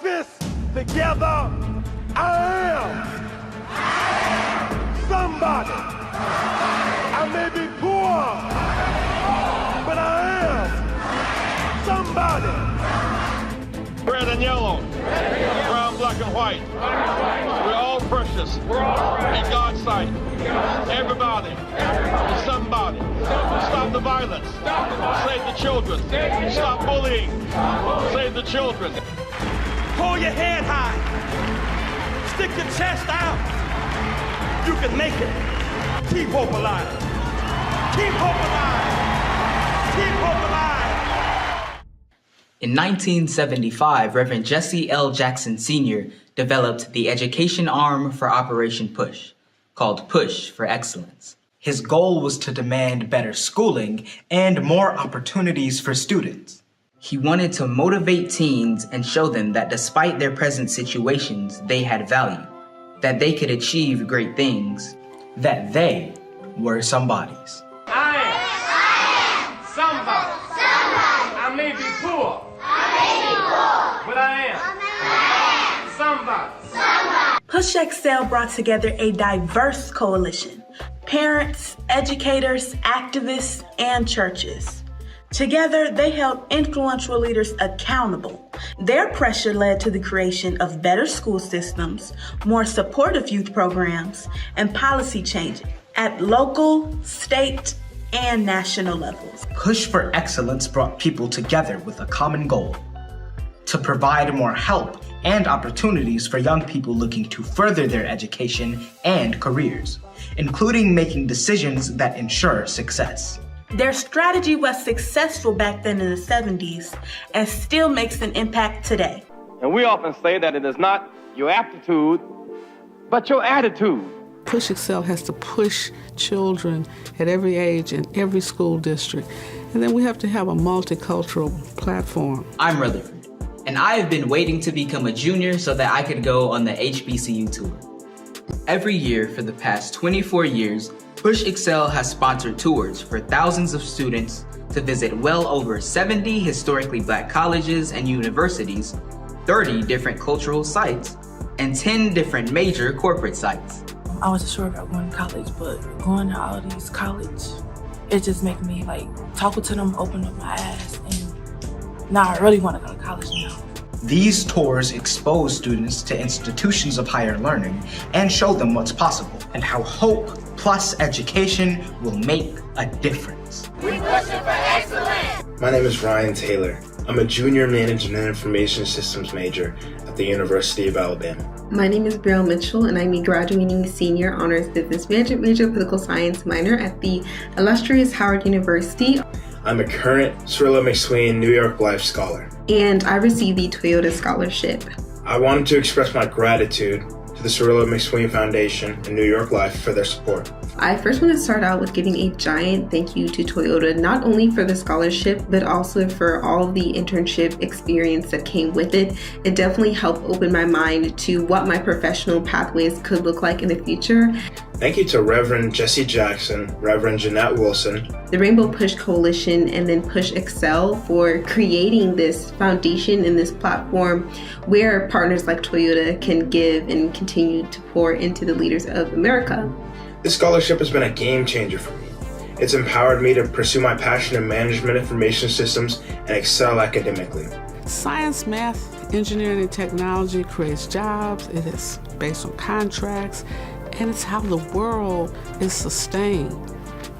fists together. I am somebody. I may be poor, but I am somebody. Red and yellow, brown, black, and white. We're all precious in God's sight. Everybody is somebody. Stop the violence. Save the children. Stop bullying. Save the children. Hold your head high. Stick your chest out. You can make it. Keep hope alive. Keep hope alive. Keep hope alive. In 1975, Reverend Jesse L. Jackson Sr. developed the education arm for Operation PUSH, called PUSH for Excellence. His goal was to demand better schooling and more opportunities for students. He wanted to motivate teens and show them that despite their present situations, they had value, that they could achieve great things, that they were somebodies. I am somebody. I may be poor, but I am somebody. Push Excel brought together a diverse coalition: parents, educators, activists, and churches. Together, they held influential leaders accountable. Their pressure led to the creation of better school systems, more supportive youth programs, and policy changes at local, state, and national levels. Push for Excellence brought people together with a common goal: to provide more help and opportunities for young people looking to further their education and careers, including making decisions that ensure success. Their strategy was successful back then in the 70s and still makes an impact today. And we often say that it is not your aptitude, but your attitude. Push Excel has to push children at every age in every school district. And then we have to have a multicultural platform. I'm Rutherford, and I have been waiting to become a junior so that I could go on the HBCU tour. Every year for the past 24 years, Push Excel has sponsored tours for thousands of students to visit well over 70 historically Black colleges and universities, 30 different cultural sites, and 10 different major corporate sites. I wasn't sure about going to college, but going to all these colleges, it just made me talking to them, open up my eyes, and now I really want to go to college now. These tours expose students to institutions of higher learning and show them what's possible and how hope plus education will make a difference. We pushing for excellence! My name is Ryan Taylor. I'm a junior management and information systems major at the University of Alabama. My name is Brielle Mitchell, and I'm a graduating senior honors business management major, political science minor at the illustrious Howard University. I'm a current Cirilla McSween New York Life Scholar. And I received the Toyota Scholarship. I wanted to express my gratitude to the Cirilla McSween Foundation and New York Life for their support. I first want to start out with giving a giant thank you to Toyota, not only for the scholarship, but also for all of the internship experience that came with it. It definitely helped open my mind to what my professional pathways could look like in the future. Thank you to Reverend Jesse Jackson, Reverend Jeanette Wilson, the Rainbow Push Coalition, and then Push Excel for creating this foundation and this platform where partners like Toyota can give and continue to pour into the leaders of America. This scholarship has been a game changer for me. It's empowered me to pursue my passion in management information systems and excel academically. Science, math, engineering, and technology creates jobs. It is based on contracts, and it's how the world is sustained.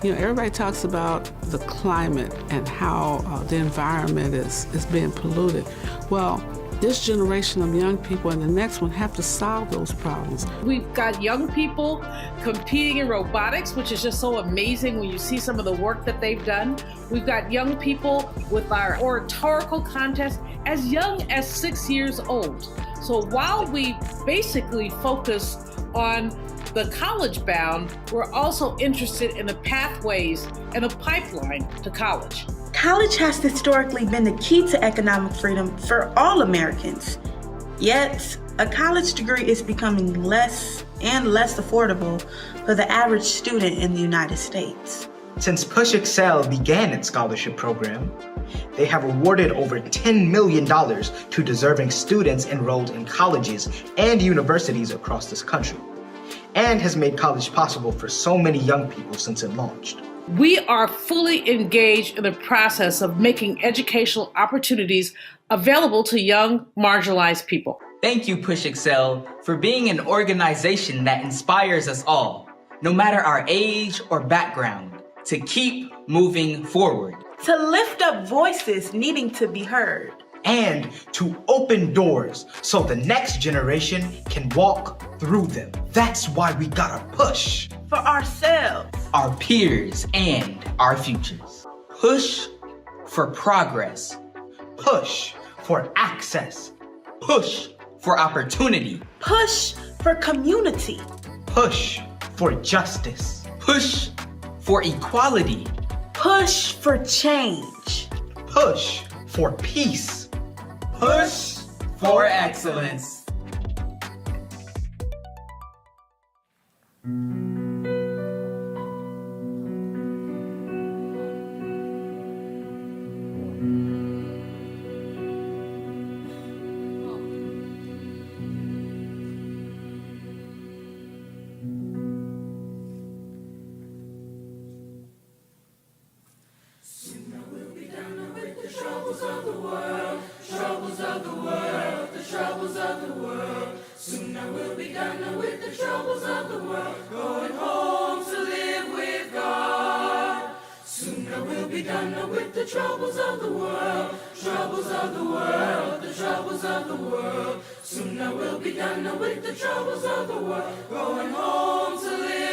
You know, everybody talks about the climate and how the environment is being polluted. Well, this generation of young people and the next one have to solve those problems. We've got young people competing in robotics, which is just so amazing when you see some of the work that they've done. We've got young people with our oratorical contest as young as 6 years old. So while we basically focus on the college bound, we're also interested in the pathways and the pipeline to college. College has historically been the key to economic freedom for all Americans. Yet, a college degree is becoming less and less affordable for the average student in the United States. Since Push Excel began its scholarship program, they have awarded over $10 million to deserving students enrolled in colleges and universities across this country, and has made college possible for so many young people since it launched. We are fully engaged in the process of making educational opportunities available to young, marginalized people. Thank you, Push Excel, for being an organization that inspires us all, no matter our age or background, to keep moving forward. To lift up voices needing to be heard. And to open doors so the next generation can walk through them. That's why we gotta push. For ourselves, our peers, and our futures. Push for progress. Push for access. Push for opportunity. Push for community. Push for justice. Push for equality. Push for change. Push for peace. Push for excellence. I'm going to live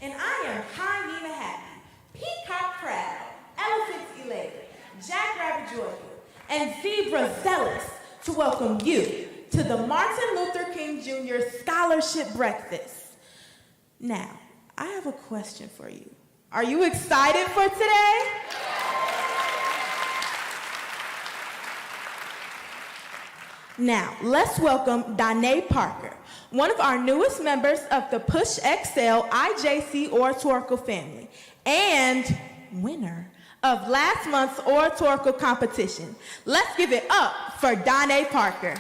And I am hyena happy, peacock proud, elephant elated, jackrabbit joyful, and zebra zealous to welcome you to the Martin Luther King Jr. Scholarship Breakfast. Now, I have a question for you. Are you excited for today? Now, let's welcome Danae Parker, one of our newest members of the Push Excel IJC Oratorical family, and winner of last month's oratorical competition. Let's give it up for Danae Parker.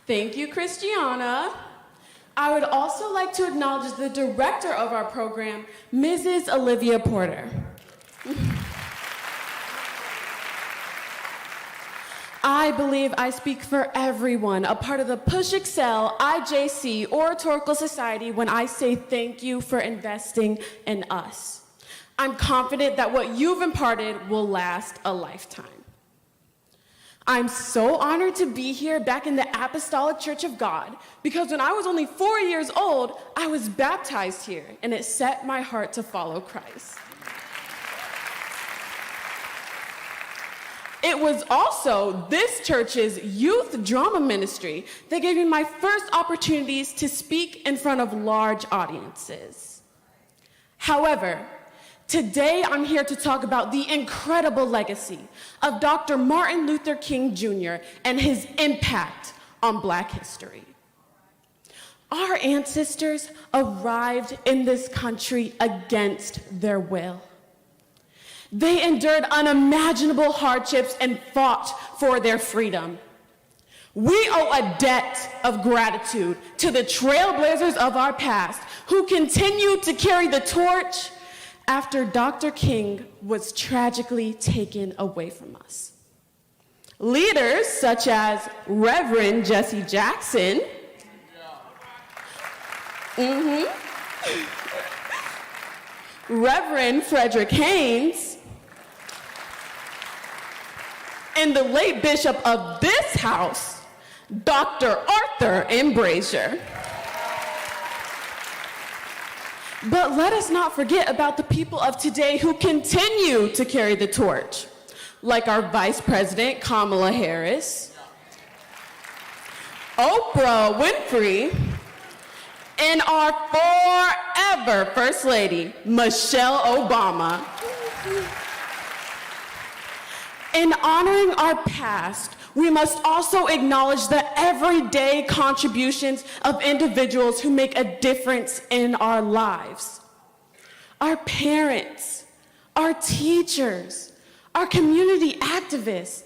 Thank you, Christiana. I would also like to acknowledge the director of our program, Mrs. Olivia Porter. I believe I speak for everyone, a part of the Push Excel IJC Oratorical Society, when I say thank you for investing in us. I'm confident that what you've imparted will last a lifetime. I'm so honored to be here back in the Apostolic Church of God, because when I was only 4 years old, I was baptized here, and it set my heart to follow Christ. It was also this church's youth drama ministry that gave me my first opportunities to speak in front of large audiences. However, today I'm here to talk about the incredible legacy of Dr. Martin Luther King Jr. and his impact on Black history. Our ancestors arrived in this country against their will. They endured unimaginable hardships and fought for their freedom. We owe a debt of gratitude to the trailblazers of our past who continued to carry the torch after Dr. King was tragically taken away from us. Leaders such as Reverend Jesse Jackson, Reverend Frederick Haynes, and the late bishop of this house, Dr. Arthur M. Brazier. But let us not forget about the people of today who continue to carry the torch, like our Vice President, Kamala Harris, Oprah Winfrey, and our forever First Lady, Michelle Obama. In honoring our past, we must also acknowledge the everyday contributions of individuals who make a difference in our lives. Our parents, our teachers, our community activists,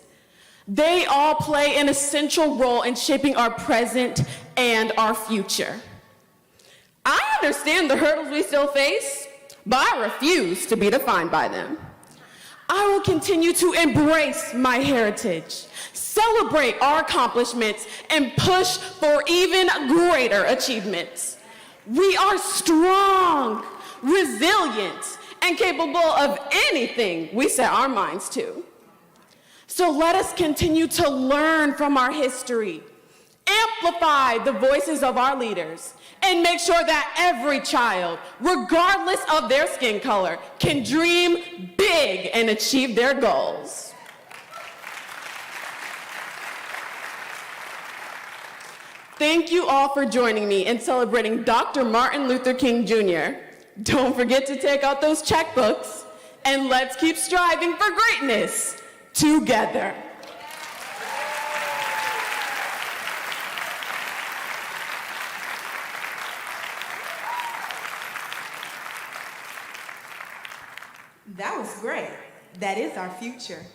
they all play an essential role in shaping our present and our future. I understand the hurdles we still face, but I refuse to be defined by them. I will continue to embrace my heritage, celebrate our accomplishments, and push for even greater achievements. We are strong, resilient, and capable of anything we set our minds to. So let us continue to learn from our history, amplify the voices of our leaders, and make sure that every child, regardless of their skin color, can dream big and achieve their goals. Thank you all for joining me in celebrating Dr. Martin Luther King Jr. Don't forget to take out those checkbooks, and let's keep striving for greatness together. That was great. That is our future.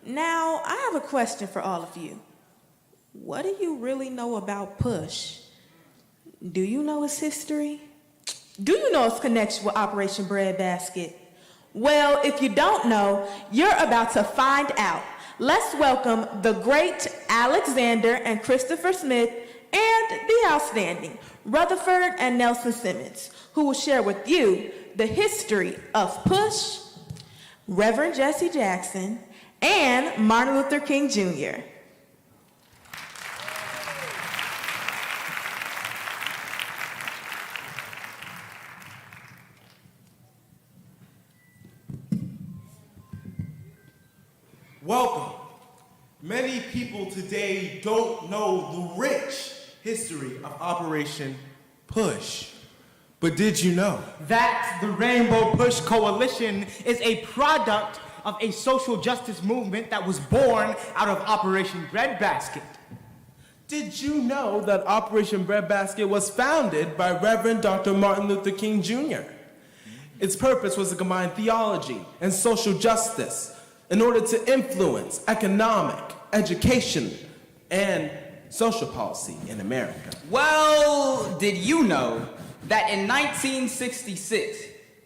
Now, I have a question for all of you. What do you really know about Push? Do you know its history? Do you know its connection with Operation Breadbasket? Well, if you don't know, you're about to find out. Let's welcome the great Alexander and Christopher Smith and the outstanding Rutherford and Nelson Simmons, who will share with you the history of Push, Reverend Jesse Jackson, and Martin Luther King Jr. Welcome. Many people today don't know the rich history of Operation Push. But did you know that the Rainbow Push Coalition is a product of a social justice movement that was born out of Operation Breadbasket? Did you know that Operation Breadbasket was founded by Reverend Dr. Martin Luther King Jr.? Its purpose was to combine theology and social justice in order to influence economic, education, and social policy in America. Well, did you know that in 1966,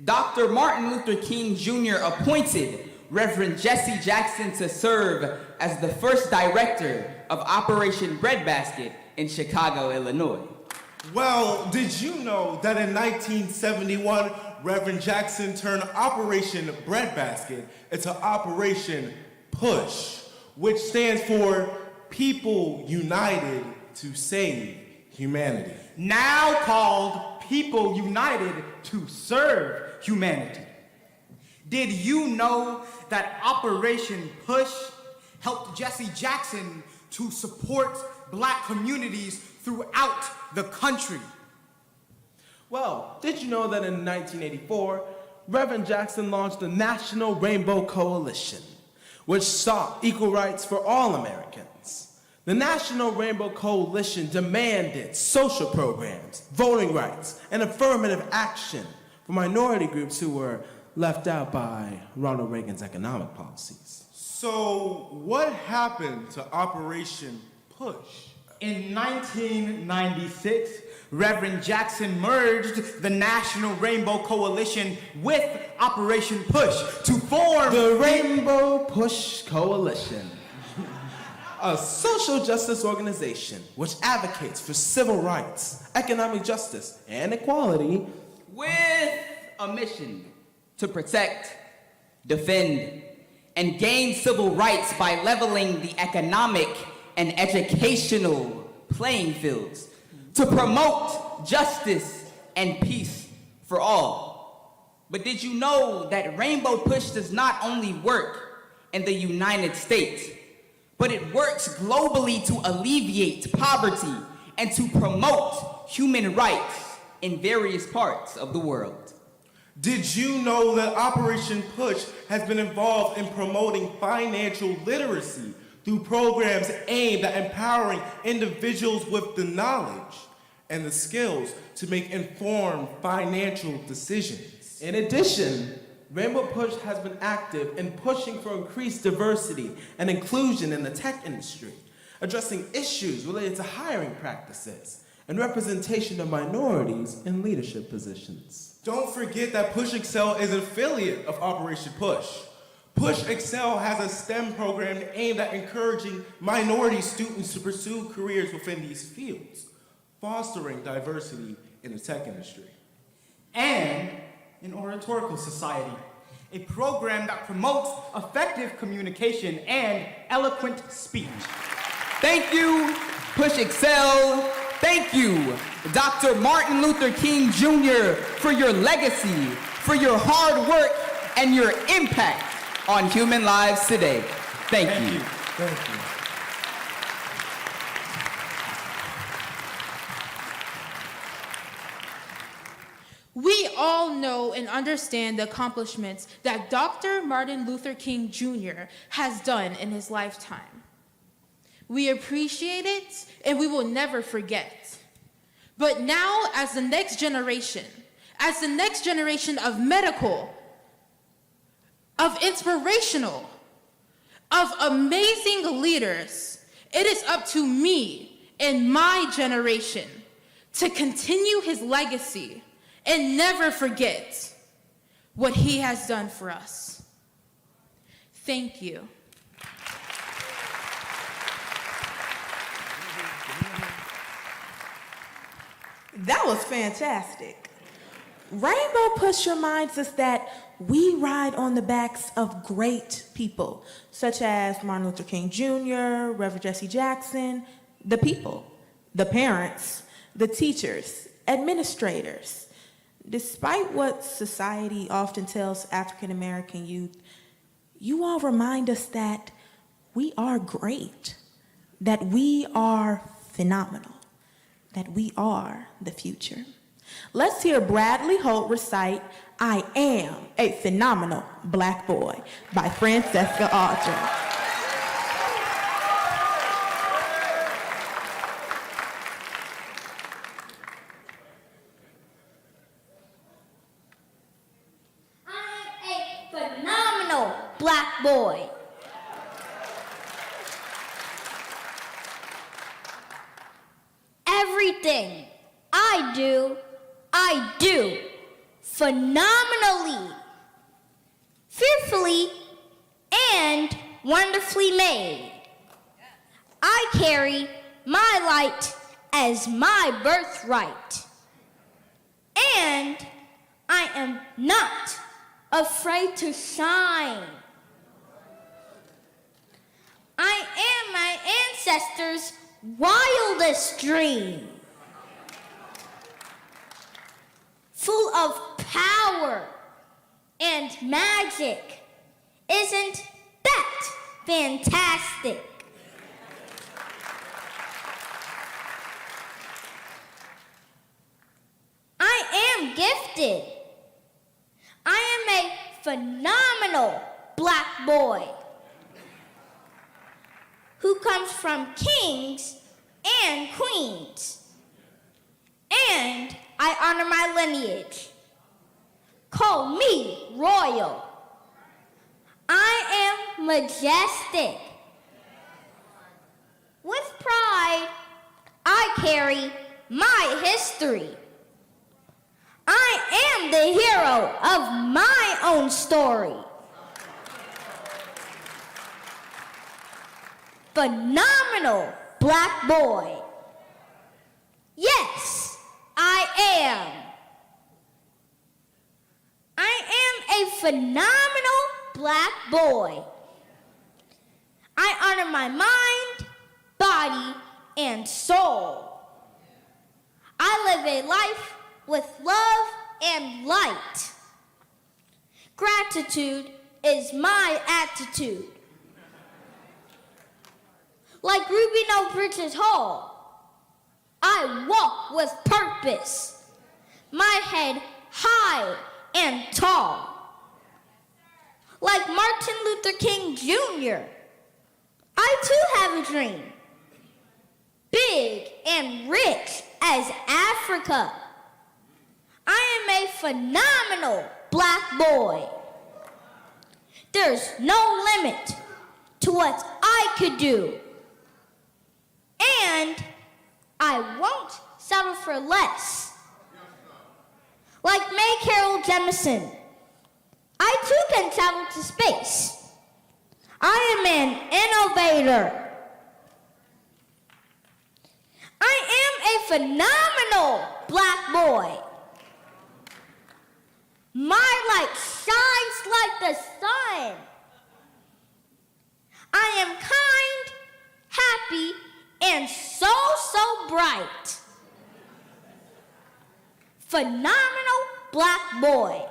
Dr. Martin Luther King Jr. appointed Reverend Jesse Jackson to serve as the first director of Operation Breadbasket in Chicago, Illinois? Well, did you know that in 1971, Reverend Jackson turned Operation Breadbasket into Operation Push, which stands for People United to Save Humanity. Now called People United to Serve Humanity. Did you know that Operation Push helped Jesse Jackson to support Black communities throughout the country? Well, did you know that in 1984, Reverend Jackson launched the National Rainbow Coalition, which sought equal rights for all Americans? The National Rainbow Coalition demanded social programs, voting rights, and affirmative action for minority groups who were left out by Ronald Reagan's economic policies. So, what happened to Operation Push? In 1996, Reverend Jackson merged the National Rainbow Coalition with Operation Push to form the Rainbow Push Coalition, a social justice organization which advocates for civil rights, economic justice, and equality, with a mission to protect, defend, and gain civil rights by leveling the economic and educational playing fields, to promote justice and peace for all. But did you know that Rainbow Push does not only work in the United States, but it works globally to alleviate poverty and to promote human rights in various parts of the world? Did you know that Operation Push has been involved in promoting financial literacy through programs aimed at empowering individuals with the knowledge and the skills to make informed financial decisions? In addition, Rainbow Push has been active in pushing for increased diversity and inclusion in the tech industry, addressing issues related to hiring practices and representation of minorities in leadership positions. Don't forget that Push Excel is an affiliate of Operation Push. Push Excel has a STEM program aimed at encouraging minority students to pursue careers within these fields, fostering diversity in the tech industry. And an oratorical society, a program that promotes effective communication and eloquent speech. Thank you, Push Excel. Thank you, Dr. Martin Luther King Jr., for your legacy, for your hard work, and your impact on human lives today. Thank you. Thank you. We all know and understand the accomplishments that Dr. Martin Luther King Jr. has done in his lifetime. We appreciate it, and we will never forget. But now, as the next generation of medical, of inspirational, of amazing leaders, it is up to me and my generation to continue his legacy and never forget what he has done for us. Thank you. That was fantastic. Rainbow Push reminds us that we ride on the backs of great people, such as Martin Luther King Jr., Reverend Jesse Jackson, the people, the parents, the teachers, administrators. Despite what society often tells African American youth, you all remind us that we are great, that we are phenomenal, that we are the future. Let's hear Bradley Holt recite I Am a Phenomenal Black Boy by Francesca Aldrin. Black boy. Everything I do phenomenally, fearfully, and wonderfully made. I carry my light as my birthright, and I am not afraid to shine. I am my ancestors' wildest dream, full of power and magic. Isn't that fantastic? I am gifted. I am a phenomenal black boy who comes from kings and queens. And I honor my lineage. Call me royal. I am majestic. With pride, I carry my history. I am the hero of my own story. Phenomenal black boy. Yes, I am. I am a phenomenal black boy. I honor my mind, body, and soul. I live a life with love and light. Gratitude is my attitude. Like Rubino Bridges Hall, I walk with purpose, my head high and tall. Like Martin Luther King Jr., I too have a dream, big and rich as Africa. I am a phenomenal black boy. There's no limit to what I could do. And I won't settle for less. Like May Carroll Jemison, I too can travel to space. I am an innovator. I am a phenomenal black boy. My light shines like the sun. I am kind, happy, and so bright. Phenomenal black boy.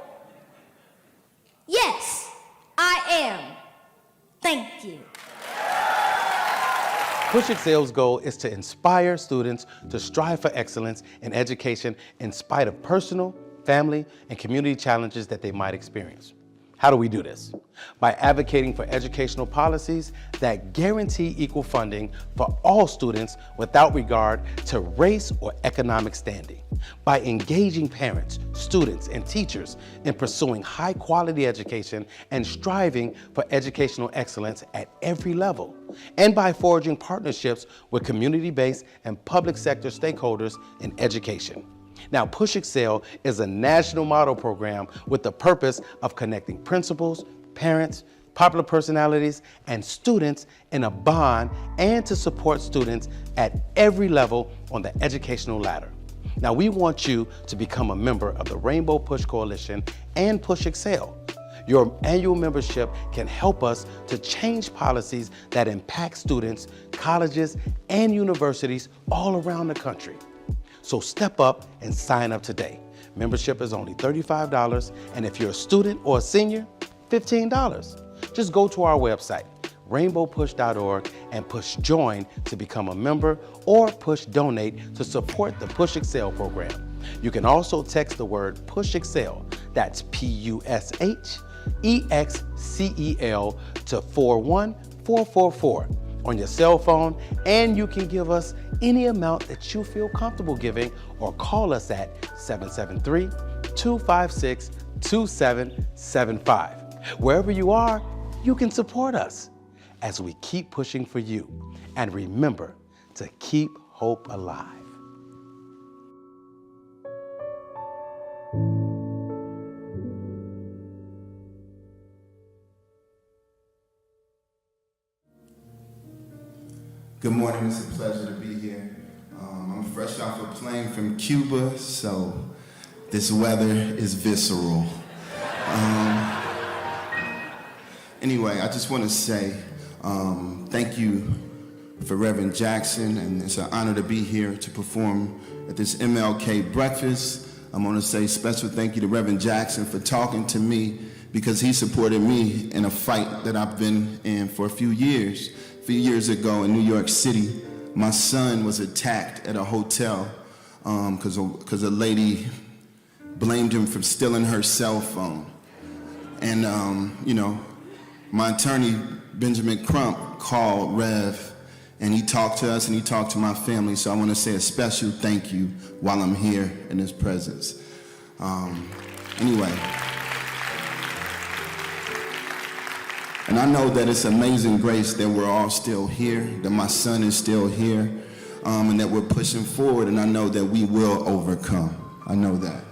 Yes, I am. Thank you. Push Excel's goal is to inspire students to strive for excellence in education in spite of personal, family, and community challenges that they might experience. How do we do this? By advocating for educational policies that guarantee equal funding for all students without regard to race or economic standing. By engaging parents, students, and teachers in pursuing high-quality education and striving for educational excellence at every level. And by forging partnerships with community-based and public sector stakeholders in education. Now, Push Excel is a national model program with the purpose of connecting principals, parents, popular personalities, and students in a bond and to support students at every level on the educational ladder. Now, we want you to become a member of the Rainbow Push Coalition and Push Excel. Your annual membership can help us to change policies that impact students, colleges, and universities all around the country. So step up and sign up today. Membership is only $35, and if you're a student or a senior, $15. Just go to our website, rainbowpush.org and push join to become a member or push donate to support the Push Excel program. You can also text the word Push Excel, that's PUSHEXCEL, to 41444 on your cell phone, and you can give us any amount that you feel comfortable giving or call us at 773-256-2775. Wherever you are, you can support us as we keep pushing for you. And remember to keep hope alive. Good morning, it's a pleasure to be here. I'm fresh off a plane from Cuba, so this weather is visceral. Anyway, I just want to say thank you for Reverend Jackson, and it's an honor to be here to perform at this MLK breakfast. I'm going to say special thank you to Reverend Jackson for talking to me, because he supported me in a fight that I've been in for a few years. A few years ago in New York City, my son was attacked at a hotel because a lady blamed him for stealing her cell phone. And, my attorney, Benjamin Crump, called Rev, and he talked to us and he talked to my family. So I want to say a special thank you while I'm here in his presence. Anyway. And I know that it's amazing grace that we're all still here, that my son is still here, and that we're pushing forward, and I know that we will overcome. I know that.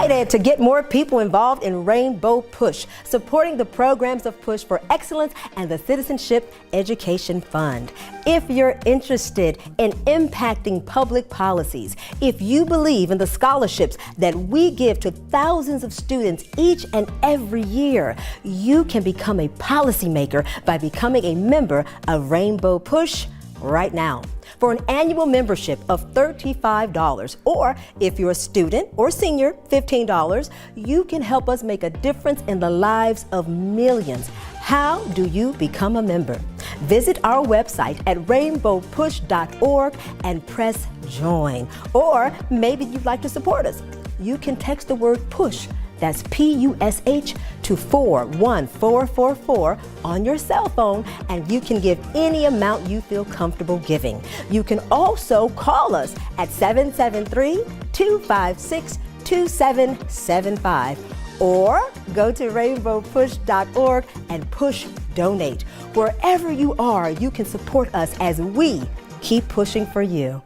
excited to get more people involved in Rainbow Push, supporting the programs of Push for Excellence and the Citizenship Education Fund. If you're interested in impacting public policies, if you believe in the scholarships that we give to thousands of students each and every year, you can become a policymaker by becoming a member of Rainbow Push right now. For an annual membership of $35, or if you're a student or senior, $15, you can help us make a difference in the lives of millions. How do you become a member? Visit our website at rainbowpush.org and press join. Or maybe you'd like to support us. You can text the word PUSH, that's PUSH, to 41444 on your cell phone, and you can give any amount you feel comfortable giving. You can also call us at 773-256-2775, or go to rainbowpush.org and push donate. Wherever you are, you can support us as we keep pushing for you.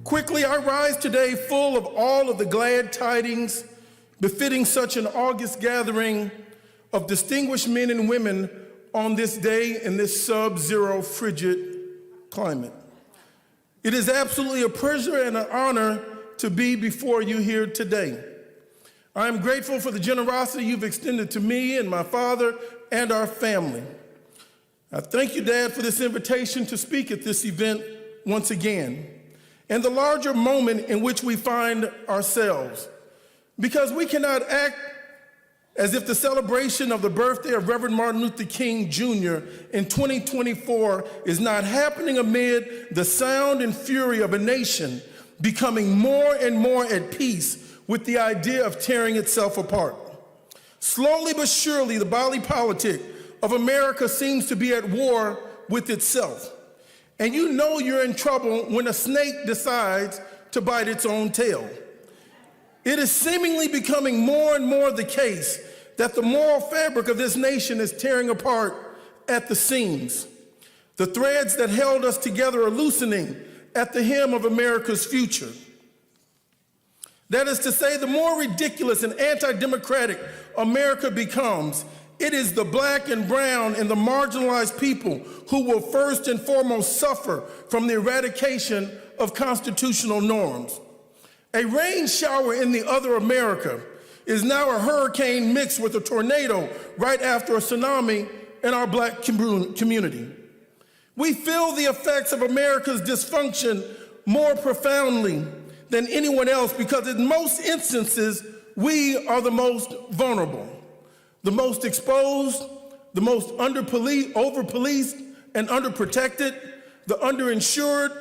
Quickly, I rise today full of all of the glad tidings befitting such an august gathering of distinguished men and women on this day in this sub-zero frigid climate. It is absolutely a pleasure and an honor to be before you here today. I am grateful for the generosity you've extended to me and my father and our family. I thank you, Dad, for this invitation to speak at this event once again, and the larger moment in which we find ourselves, because we cannot act as if the celebration of the birthday of Reverend Martin Luther King Jr. in 2024 is not happening amid the sound and fury of a nation becoming more and more at peace with the idea of tearing itself apart. Slowly but surely, the body politic of America seems to be at war with itself. And you know you're in trouble when a snake decides to bite its own tail. It is seemingly becoming more and more the case that the moral fabric of this nation is tearing apart at the seams. The threads that held us together are loosening at the hem of America's future. That is to say, the more ridiculous and anti-democratic America becomes, it is the black and brown and the marginalized people who will first and foremost suffer from the eradication of constitutional norms. A rain shower in the other America is now a hurricane mixed with a tornado right after a tsunami in our black community. We feel the effects of America's dysfunction more profoundly than anyone else because in most instances, we are the most vulnerable, the most exposed, the most over-policed and underprotected, the underinsured,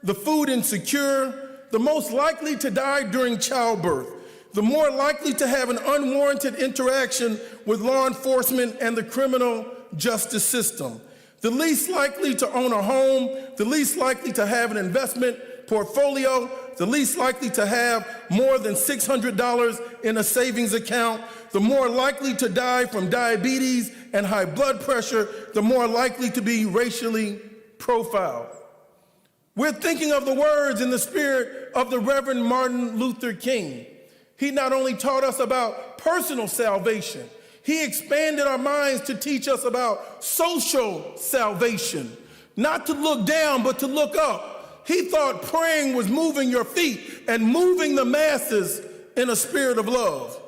the food insecure, the most likely to die during childbirth, the more likely to have an unwarranted interaction with law enforcement and the criminal justice system, the least likely to own a home, the least likely to have an investment portfolio, the least likely to have more than $600 in a savings account, the more likely to die from diabetes and high blood pressure, the more likely to be racially profiled. We're thinking of the words in the spirit of the Reverend Martin Luther King. He not only taught us about personal salvation, he expanded our minds to teach us about social salvation, not to look down, but to look up. He thought praying was moving your feet and moving the masses in a spirit of love.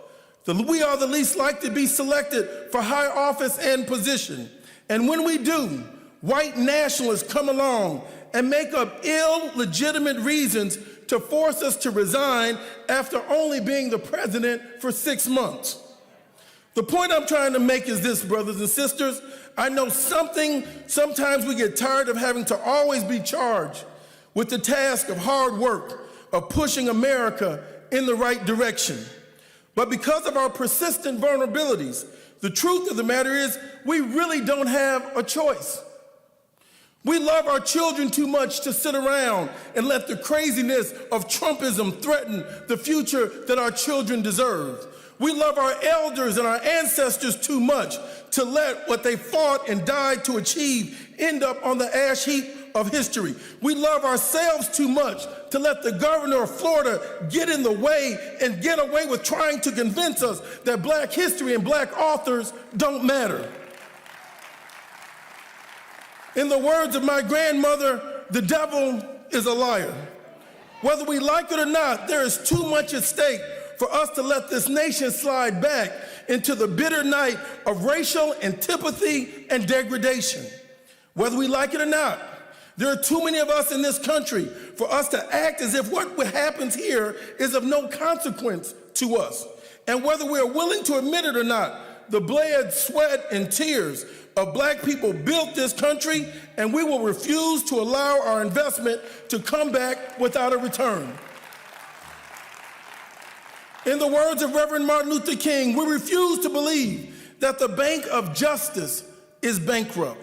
We are the least likely to be selected for high office and position. And when we do, white nationalists come along and make up illegitimate reasons to force us to resign after only being the president for 6 months. The point I'm trying to make is this, brothers and sisters. I know sometimes we get tired of having to always be charged with the task of hard work, of pushing America in the right direction. But because of our persistent vulnerabilities, the truth of the matter is we really don't have a choice. We love our children too much to sit around and let the craziness of Trumpism threaten the future that our children deserve. We love our elders and our ancestors too much to let what they fought and died to achieve end up on the ash heap of history. We love ourselves too much to let the governor of Florida get in the way and get away with trying to convince us that black history and black authors don't matter. In the words of my grandmother, the devil is a liar. Whether we like it or not, there is too much at stake for us to let this nation slide back into the bitter night of racial antipathy and degradation. Whether we like it or not, there are too many of us in this country for us to act as if what happens here is of no consequence to us. And whether we are willing to admit it or not, the blood, sweat, and tears of black people built this country, and we will refuse to allow our investment to come back without a return. In the words of Reverend Martin Luther King, we refuse to believe that the bank of justice is bankrupt.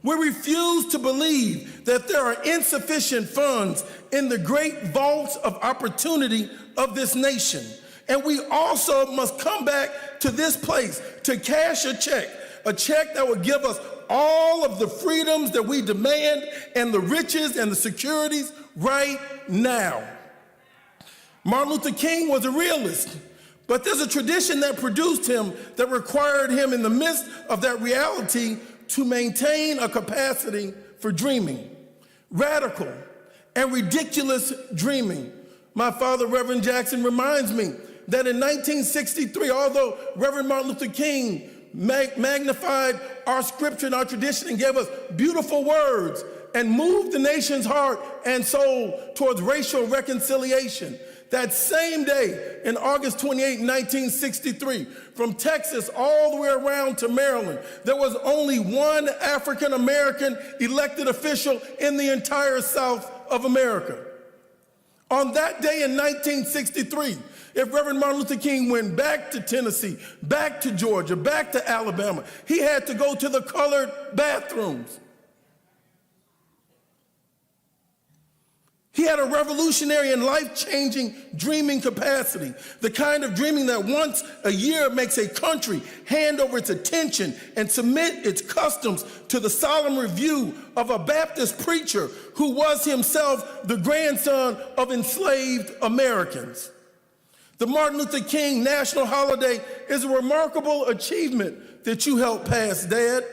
We refuse to believe that there are insufficient funds in the great vaults of opportunity of this nation. And we also must come back to this place to cash a check that will give us all of the freedoms that we demand and the riches and the securities right now. Martin Luther King was a realist, but there's a tradition that produced him that required him in the midst of that reality to maintain a capacity for dreaming, radical and ridiculous dreaming. My father, Reverend Jackson, reminds me that in 1963, although Reverend Martin Luther King magnified our scripture and our tradition and gave us beautiful words and moved the nation's heart and soul towards racial reconciliation, that same day, in August 28, 1963, from Texas all the way around to Maryland, there was only one African-American elected official in the entire South of America. On that day in 1963, if Reverend Martin Luther King went back to Tennessee, back to Georgia, back to Alabama, he had to go to the colored bathrooms. He had a revolutionary and life-changing dreaming capacity, the kind of dreaming that once a year makes a country hand over its attention and submit its customs to the solemn review of a Baptist preacher who was himself the grandson of enslaved Americans. The Martin Luther King National Holiday is a remarkable achievement that you helped pass, Dad.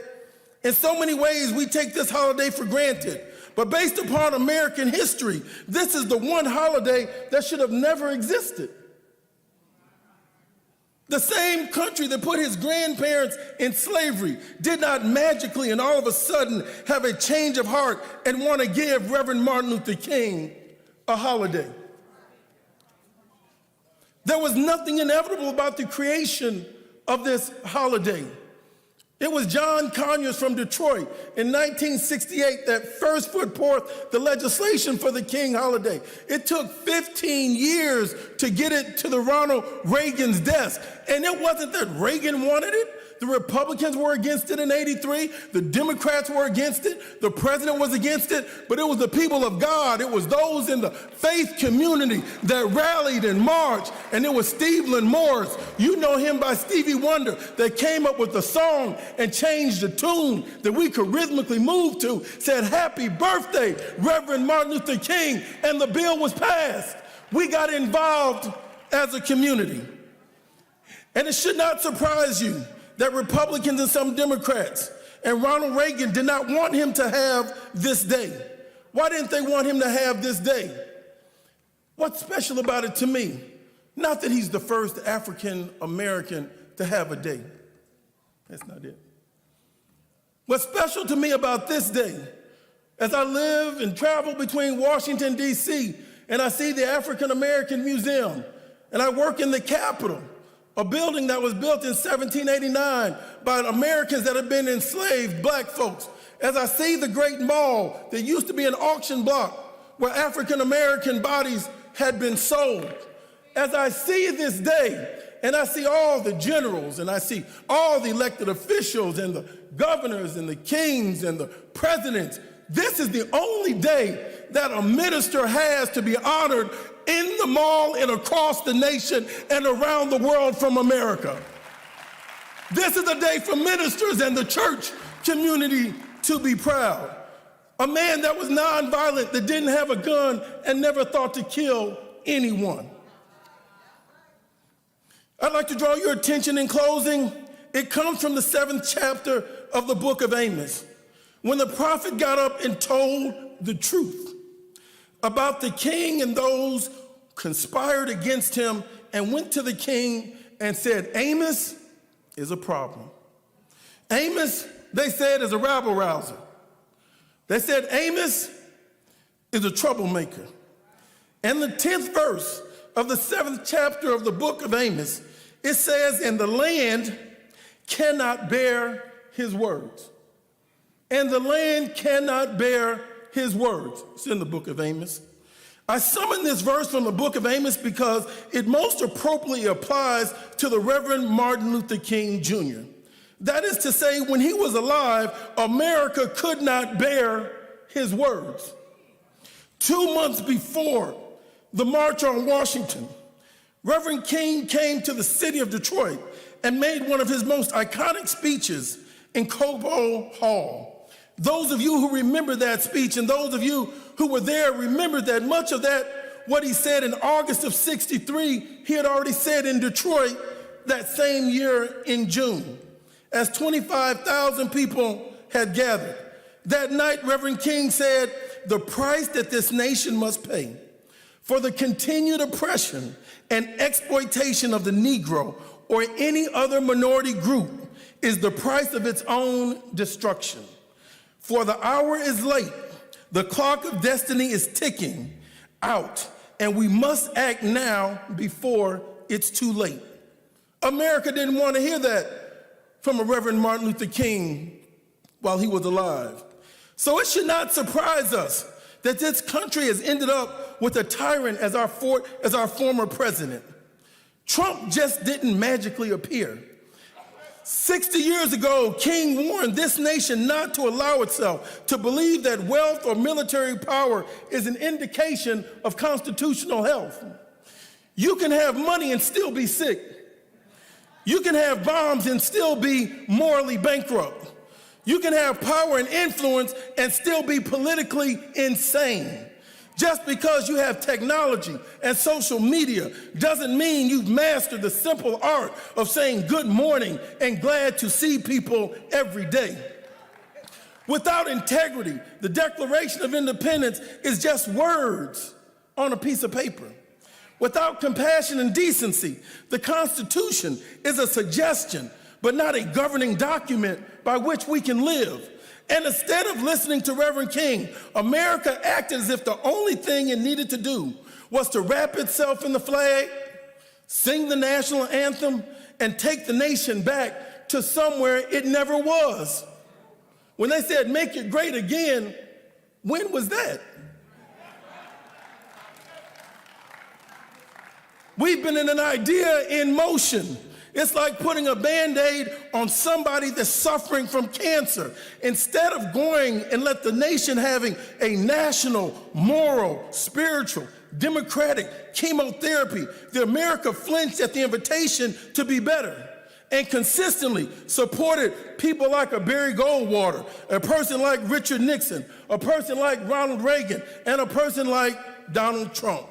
In so many ways, we take this holiday for granted. But based upon American history, this is the one holiday that should have never existed. The same country that put his grandparents in slavery did not magically and all of a sudden have a change of heart and want to give Reverend Martin Luther King a holiday. There was nothing inevitable about the creation of this holiday. It was John Conyers from Detroit in 1968 that first put forth the legislation for the King holiday. It took 15 years to get it to the Ronald Reagan's desk. And it wasn't that Reagan wanted it. The Republicans were against it in '83. The Democrats were against it. The president was against it. But it was the people of God. It was those in the faith community that rallied and marched. And it was Stevland Morris, you know him by Stevie Wonder, that came up with the song and changed the tune that we could rhythmically move to, said, "Happy birthday, Reverend Martin Luther King," and the bill was passed. We got involved as a community. And it should not surprise you that Republicans and some Democrats and Ronald Reagan did not want him to have this day. Why didn't they want him to have this day? What's special about it to me? Not that he's the first African American to have a day. That's not it. What's special to me about this day, as I live and travel between Washington, D.C., and I see the African American Museum, and I work in the Capitol, a building that was built in 1789 by Americans that had been enslaved black folks. As I see the great mall that used to be an auction block where African American bodies had been sold. As I see this day, and I see all the generals, and I see all the elected officials, and the governors, and the kings, and the presidents, this is the only day that a minister has to be honored in the mall and across the nation and around the world from America. This is a day for ministers and the church community to be proud. A man that was nonviolent, that didn't have a gun and never thought to kill anyone. I'd like to draw your attention in closing. It comes from the 7th chapter of the book of Amos, when the prophet got up and told the truth about the king and those conspired against him, and went to the king and said, Amos is a problem. Amos, they said, is a rabble-rouser. They said Amos is a troublemaker. And the 10th verse of the 7th chapter of the book of Amos, it says, and the land cannot bear his words. And the land cannot bear his words. It's in the book of Amos. I summon this verse from the book of Amos because it most appropriately applies to the Reverend Martin Luther King Jr. That is to say, when he was alive, America could not bear his words. 2 months before the March on Washington, Reverend King came to the city of Detroit and made one of his most iconic speeches in Cobo Hall. Those of you who remember that speech and those of you who were there remember that much of that, what he said in August of '63, he had already said in Detroit that same year in June, as 25,000 people had gathered. That night, Reverend King said, the price that this nation must pay for the continued oppression and exploitation of the Negro or any other minority group is the price of its own destruction. For the hour is late, the clock of destiny is ticking out, and we must act now before it's too late. America didn't want to hear that from a Reverend Martin Luther King while he was alive. So it should not surprise us that this country has ended up with a tyrant as our former president. Trump just didn't magically appear. 60 years ago, King warned this nation not to allow itself to believe that wealth or military power is an indication of constitutional health. You can have money and still be sick. You can have bombs and still be morally bankrupt. You can have power and influence and still be politically insane. Just because you have technology and social media doesn't mean you've mastered the simple art of saying good morning and glad to see people every day. Without integrity, the Declaration of Independence is just words on a piece of paper. Without compassion and decency, the Constitution is a suggestion, but not a governing document by which we can live. And instead of listening to Reverend King, America acted as if the only thing it needed to do was to wrap itself in the flag, sing the national anthem, and take the nation back to somewhere it never was. When they said, make it great again, when was that? We've been in an idea in motion. It's like putting a Band-Aid on somebody that's suffering from cancer. Instead of going and let the nation having a national, moral, spiritual, democratic chemotherapy, the America flinched at the invitation to be better and consistently supported people like a Barry Goldwater, a person like Richard Nixon, a person like Ronald Reagan, and a person like Donald Trump.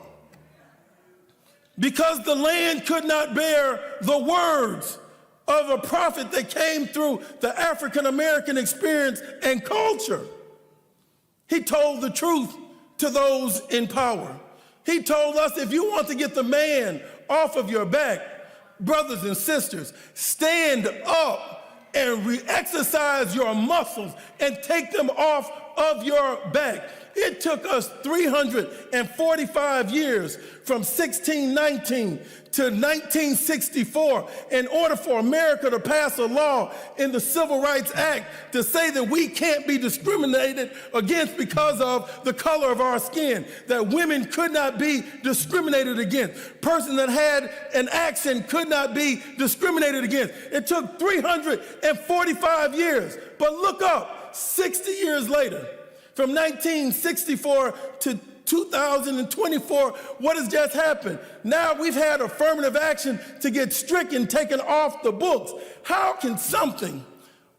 Because the land could not bear the words of a prophet that came through the African American experience and culture. He told the truth to those in power. He told us, if you want to get the man off of your back, brothers and sisters, stand up and re-exercise your muscles and take them off of your back. It took us 345 years from 1619 to 1964 in order for America to pass a law in the Civil Rights Act to say that we can't be discriminated against because of the color of our skin, that women could not be discriminated against, person that had an accent could not be discriminated against. It took 345 years, but look up, 60 years later, from 1964 to 2024, what has just happened? Now we've had affirmative action to get stricken, taken off the books. How can something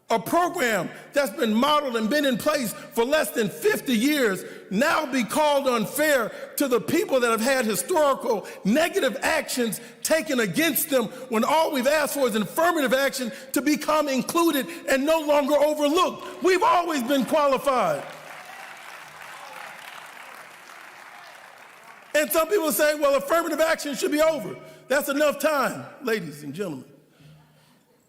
A program that's been modeled and been in place for less than 50 years now be called unfair to the people that have had historical negative actions taken against them when all we've asked for is an affirmative action to become included and no longer overlooked. We've always been qualified. And some people say, well, affirmative action should be over. That's enough time, ladies and gentlemen.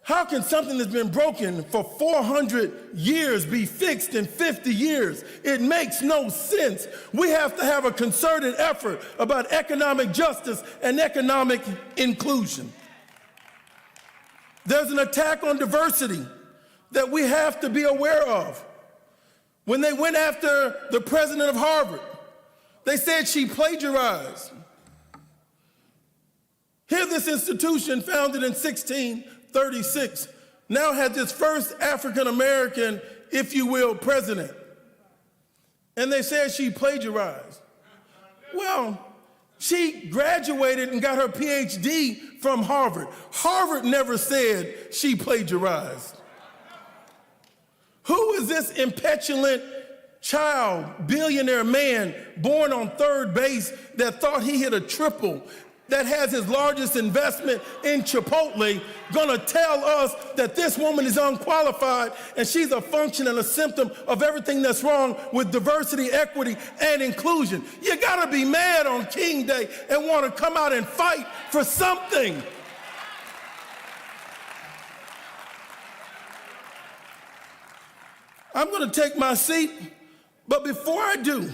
How can something that's been broken for 400 years be fixed in 50 years? It makes no sense. We have to have a concerted effort about economic justice and economic inclusion. There's an attack on diversity that we have to be aware of. When they went after the president of Harvard, they said she plagiarized. Here, this institution, founded in 1636, now had its first African-American, if you will, president. And they said she plagiarized. Well, she graduated and got her PhD from Harvard. Harvard never said she plagiarized. Who is this impetulant child, billionaire man born on third base that thought he hit a triple, that has his largest investment in Chipotle, gonna tell us that this woman is unqualified and she's a function and a symptom of everything that's wrong with diversity, equity, and inclusion? You gotta be mad on King Day and wanna come out and fight for something. I'm gonna take my seat, but before I do,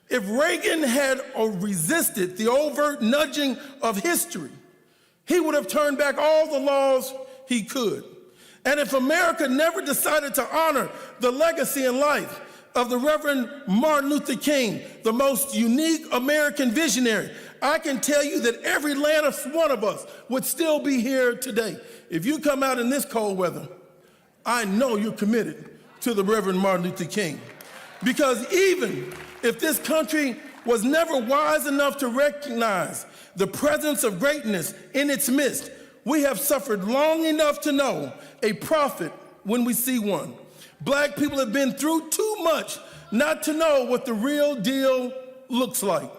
if Reagan had resisted the overt nudging of history, he would have turned back all the laws he could. And if America never decided to honor the legacy and life of the Reverend Martin Luther King, the most unique American visionary, I can tell you that every last one of us would still be here today. If you come out in this cold weather, I know you're committed to the Reverend Martin Luther King. Because even if this country was never wise enough to recognize the presence of greatness in its midst, we have suffered long enough to know a prophet when we see one. Black people have been through too much not to know what the real deal looks like.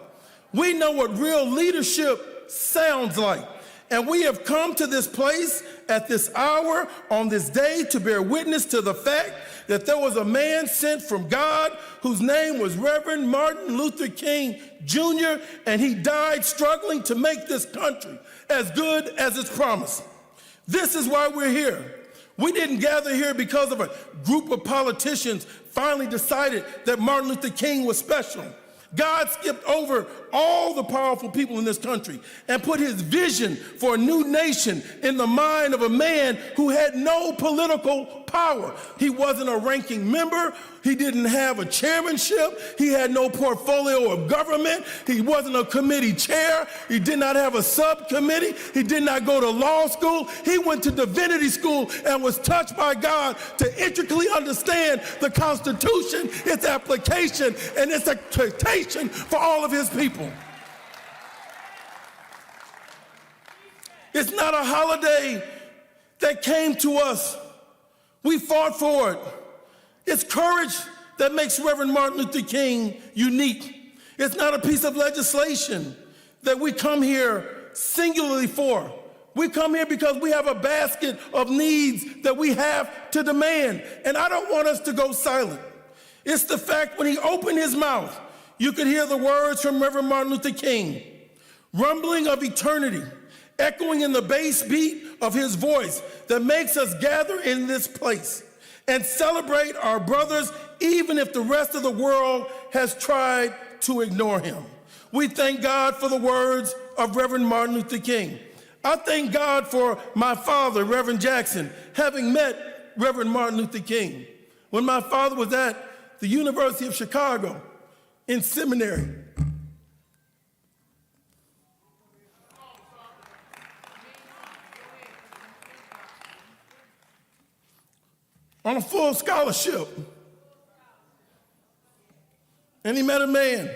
We know what real leadership sounds like. And we have come to this place at this hour on this day to bear witness to the fact that there was a man sent from God whose name was Reverend Martin Luther King Jr., and he died struggling to make this country as good as its promise. This is why we're here. We didn't gather here because of a group of politicians finally decided that Martin Luther King was special. God skipped over all the powerful people in this country and put his vision for a new nation in the mind of a man who had no political power. He wasn't a ranking member. He didn't have a chairmanship. He had no portfolio of government. He wasn't a committee chair. He did not have a subcommittee. He did not go to law school. He went to divinity school and was touched by God to intricately understand the Constitution, its application, and its expectation for all of his people. It's not a holiday that came to us. We fought for it. It's courage that makes Reverend Martin Luther King unique. It's not a piece of legislation that we come here singularly for. We come here because we have a basket of needs that we have to demand. And I don't want us to go silent. It's the fact when he opened his mouth, you could hear the words from Reverend Martin Luther King, rumbling of eternity, echoing in the bass beat of his voice that makes us gather in this place and celebrate our brothers even if the rest of the world has tried to ignore him. We thank God for the words of Reverend Martin Luther King. I thank God for my father, Reverend Jackson, having met Reverend Martin Luther King. When my father was at the University of Chicago in seminary, on a full scholarship. And he met a man,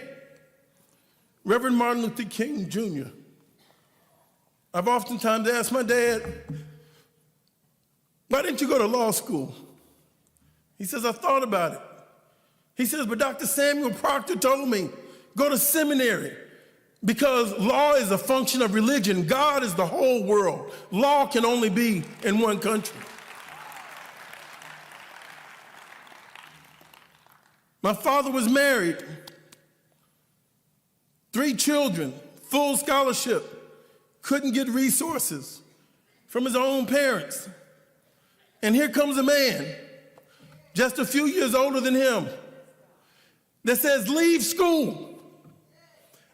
Reverend Martin Luther King Jr. I've oftentimes asked my dad, why didn't you go to law school? He says, I thought about it. He says, but Dr. Samuel Proctor told me, go to seminary because law is a function of religion. God is the whole world. Law can only be in one country. My father was married, 3 children, full scholarship, couldn't get resources from his own parents. And here comes a man, just a few years older than him, that says, leave school.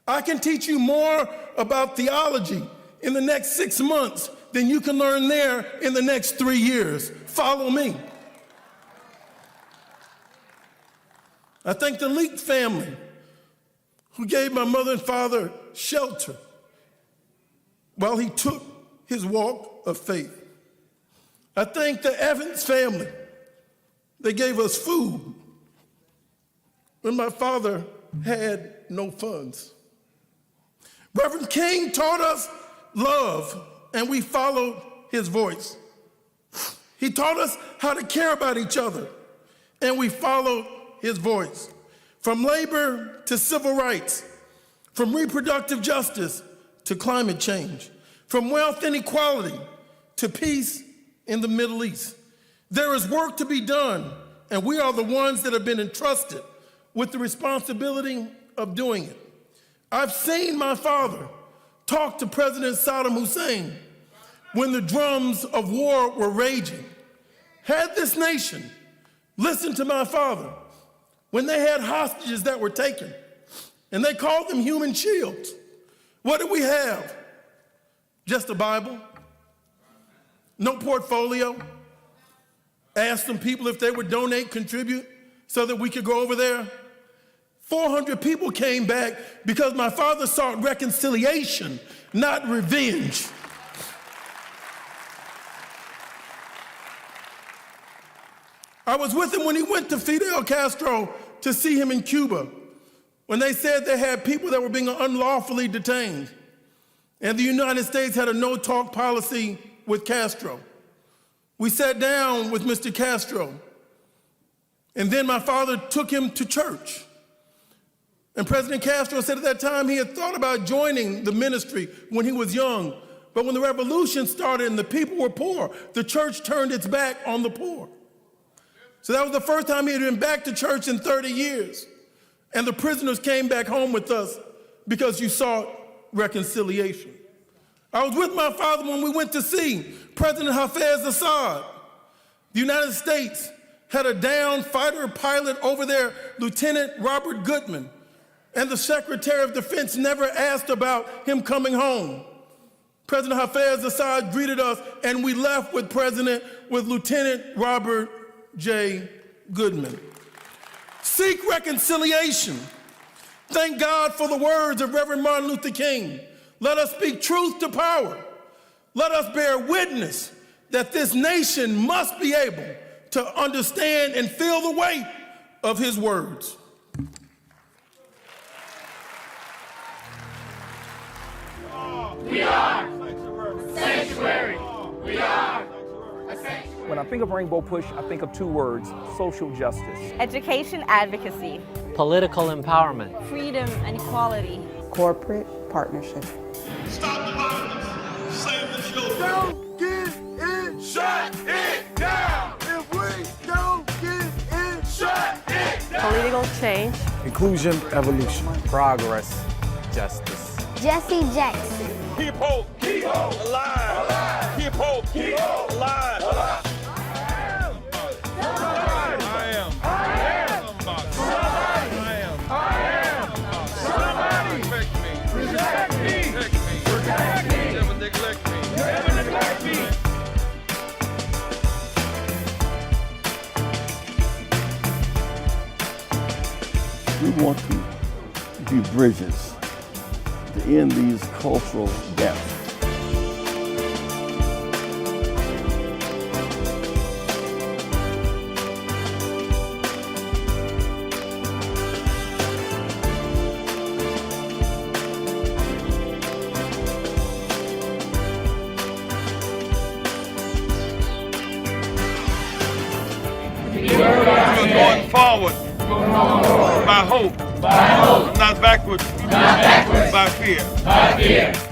I can teach you more about theology in the next 6 months than you can learn there in the next 3 years. Follow me. I thank the Leak family who gave my mother and father shelter while he took his walk of faith. I thank the Evans family. They gave us food when my father had no funds. Reverend King taught us love, and we followed his voice. He taught us how to care about each other, and we followed his voice. From labor to civil rights, from reproductive justice to climate change, from wealth inequality to peace in the Middle East. There is work to be done, and we are the ones that have been entrusted with the responsibility of doing it. I've seen my father talk to President Saddam Hussein when the drums of war were raging. Had this nation listened to my father when they had hostages that were taken, and they called them human shields, what did we have? Just a Bible? No portfolio? Asked some people if they would donate, contribute, so that we could go over there. 400 people came back because my father sought reconciliation, not revenge. I was with him when he went to Fidel Castro to see him in Cuba, when they said they had people that were being unlawfully detained. And the United States had a no-talk policy with Castro. We sat down with Mr. Castro, and then my father took him to church. And President Castro said at that time he had thought about joining the ministry when he was young, but when the revolution started and the people were poor, the church turned its back on the poor. So that was the first time he had been back to church in 30 years. And the prisoners came back home with us because you sought reconciliation. I was with my father when we went to see President Hafez Assad. The United States had a downed fighter pilot over there, Lieutenant Robert Goodman, and the Secretary of Defense never asked about him coming home. President Hafez Assad greeted us, and we left with Lieutenant Robert J. Goodman. Seek reconciliation. Thank God for the words of Reverend Martin Luther King. Let us speak truth to power. Let us bear witness that this nation must be able to understand and feel the weight of his words. We are sanctuary. We are a sanctuary. When I think of Rainbow Push, I think of 2 words: social justice. Education advocacy. Political empowerment. Freedom and equality. Corporate partnership. Stop the violence. Save the children. Don't give in. Shut it down. If we don't give in, shut it down. Political change. Inclusion, evolution. Progress, justice. Jesse Jackson. Keep hope. Keep hope alive. Alive. Keep hope. Keep hope alive. Alive. We want to be bridges to end these cultural gaps. We We're going forward by hope, not backwards, by fear.